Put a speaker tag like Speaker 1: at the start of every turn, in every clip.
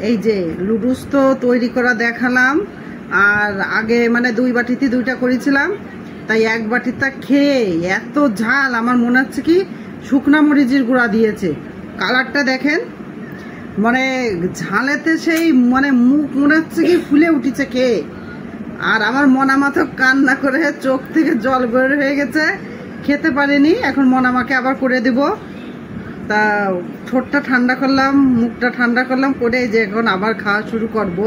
Speaker 1: এই যে লুডুস তো তৈরি করা দেখালাম, আর আগে মানে 2 বাটিতে 2টা করেছিলাম, তাই 1 বাটিটা খেয়ে এত ঝাল, আমার মনে হচ্ছে কি শুকনা মরিচের গুঁড়া দিয়েছে। কালারটা দেখেন, মানে ঝালেতে সেই মানে মুখ মনে হচ্ছে কি ফুলে উঠেছে খেয়ে। আর আমার মনামা তো কান্না করে চোখ থেকে জল বের হয়ে গেছে, খেতে পারিনি। এখন মনামাকে আবার করে দেব। তা ঠোঁটটা ঠান্ডা করলাম, মুখটা ঠান্ডা করলাম করে যে এখন আবার খাওয়া শুরু করব।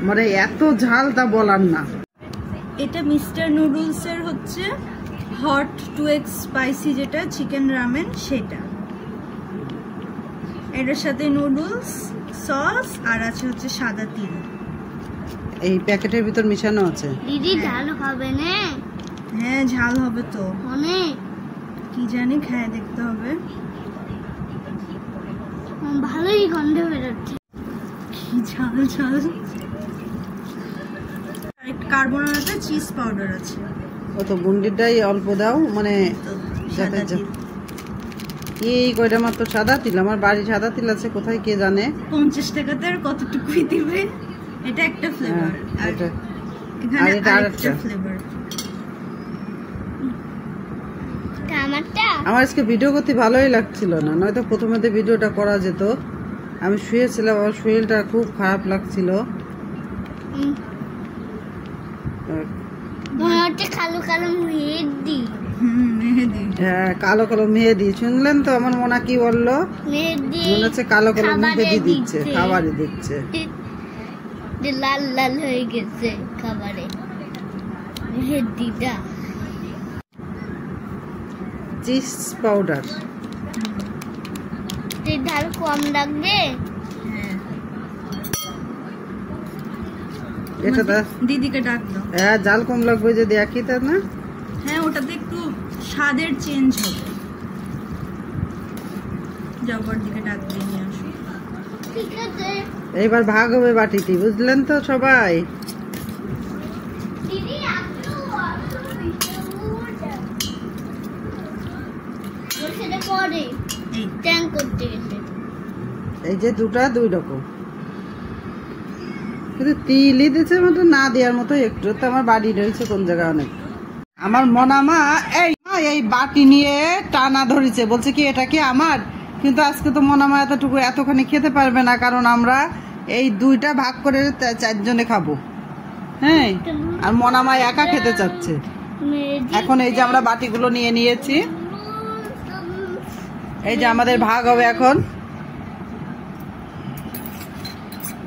Speaker 1: মানে এত ঝাল তা বলার না।
Speaker 2: এটা মিস্টার নুডলসের হচ্ছে হট 2x স্পাইসি, যেটা চিকেন রামেন সেটা। এটার সাথে নুডলস সস আর আছে হচ্ছে সাদা তিল।
Speaker 1: এই প্যাকেটের ভিতর মিশানো আছে।
Speaker 3: দিদি ঝাল হবে না?
Speaker 2: হ্যাঁ ঝাল হবে তো
Speaker 3: অনেক।
Speaker 2: কি জানি, খায় দেখতে হবে।
Speaker 3: ভালোই গন্ধ বেরোচ্ছে।
Speaker 2: কি ঝাল ঝাল। কার্বোনাতে চিজ পাউডার আছে।
Speaker 1: ও তো বুন্ডিটাই অল্প দাও, মানে যাতে এই কয়টা মাত্র সাদা তিল। আমার বাড়ি সাদা তিল আছে, কোথায় কে জানে।
Speaker 2: 50 টাকাতে আর কতটুকুই দিবে। এটা একটা ফ্লেভার, আর এখানে আরেকটা ফ্লেভার।
Speaker 1: আমার আজকে ভিডিও করতে ভালোই লাগছিল না, নয়তো প্রথমে ভিডিওটা করা যেত। আমি শুয়েছিলাম, আমার শরীরটা খুব খারাপ লাগছিল।
Speaker 3: কালো কালো মেহেদি।
Speaker 1: হ্যাঁ কালো কালো মেহেদি। শুনলেন তো আমার মনে কি বললো? মনে হচ্ছে কালো কালো মেহেদি দিচ্ছে, খাবারে দিচ্ছে।
Speaker 3: লাল লাল হয়ে গেছে খাবারে মেহেদিটা।
Speaker 1: Cheese powder.
Speaker 3: ঝাল কম লাগবে।
Speaker 1: এটা
Speaker 2: দিদিকে ডাক দাও।
Speaker 1: হ্যাঁ ঝাল কম লাগবে যদি একই, তা না?
Speaker 2: হ্যাঁ ওটাতে একটু স্বাদের চেঞ্জ হবে। যাবার দিকে ডাক দিয়ে নিয়ে আসো।
Speaker 3: ঠিক আছে,
Speaker 1: এইবার ভাগ হবে বাটিটি, বুঝলেন তো সবাই?
Speaker 3: দিদি পরে ট্যাং করতে গেছে।
Speaker 1: এই যে 2 রকম, কিন্তু তিলই দিচ্ছে মতো না দেওয়ার মতো একটু। তো আমার বাড়ি রয়েছে কোন জায়গায় অনেক। আমার মনামা এই বাটি নিয়ে টানা ধরেছে, বলছে কি এটা কি আমার। কিন্তু আজকে তো মনামা এতখানি খেতে পারবে না, কারণ আমরা এই 2টা ভাগ করে 4 জনে খাবো। হ্যাঁ, আর মনামা একা খেতে চাচ্ছে। এখন এই যে আমরা বাটিগুলো নিয়ে নিয়েছি, এই যে আমাদের ভাগ হবে এখন।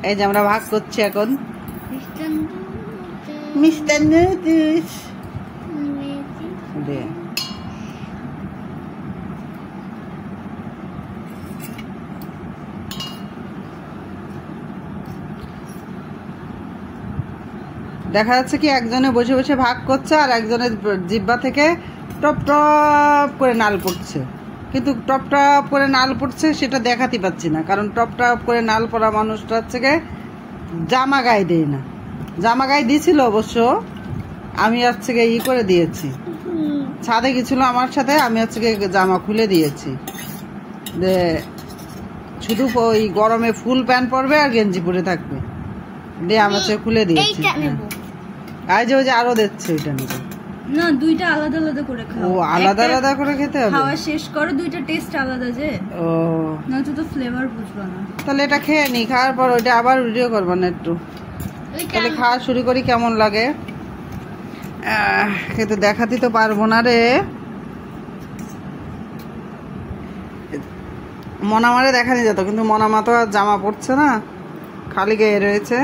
Speaker 1: এই যে আমরা ভাগ করছি এখন। মিস্টার নুডলস দে। দেখা যাচ্ছে কি একজনে বসে বসে ভাগ করছে, আর একজনের জিহ্বা থেকে টপ টপ করে নাল পড়ছে। কিন্তু টপ টপ করে নাল পড়ছে সেটা দেখাতে পাচ্ছি না, কারণ টপ টপ করে নাল পড়া মানুষটা হচ্ছে জামা গায়ে দেয় না। জামা গায়ে দিয়েছিল অবশ্য, আমি হচ্ছে ই করে দিয়েছি। ছাদে গেছিল আমার সাথে, আমি হচ্ছে জামা খুলে দিয়েছি। শুধু ওই গরমে ফুল প্যান্ট পরবে আর গেঞ্জি পরে থাকবে, দিয়ে আমার খুলে দিয়েছি। আর যে আরো দিচ্ছে ওইটা নেবে
Speaker 2: না, 2টা আলাদা আলাদা করে খাও।
Speaker 1: ও আলাদা আলাদা করে খেতে হবে।
Speaker 2: খাওয়া শেষ করো, 2টা টেস্ট আলাদা যে।
Speaker 1: ও
Speaker 2: না তো ফ্লেভার বুঝবা না।
Speaker 1: তাহলে এটা খেয়ে নি, খাওয়ার পর ওইটা আবার ভিডিও করবা না একটু। তাহলে খাওয়া শুরু করি, কেমন লাগে। খেতে দেখাতে তো পারবো না রে। মনামারে দেখানি যেত, কিন্তু মনামা তো আর জামা পড়ছে না, খালি গায়ে রয়েছে।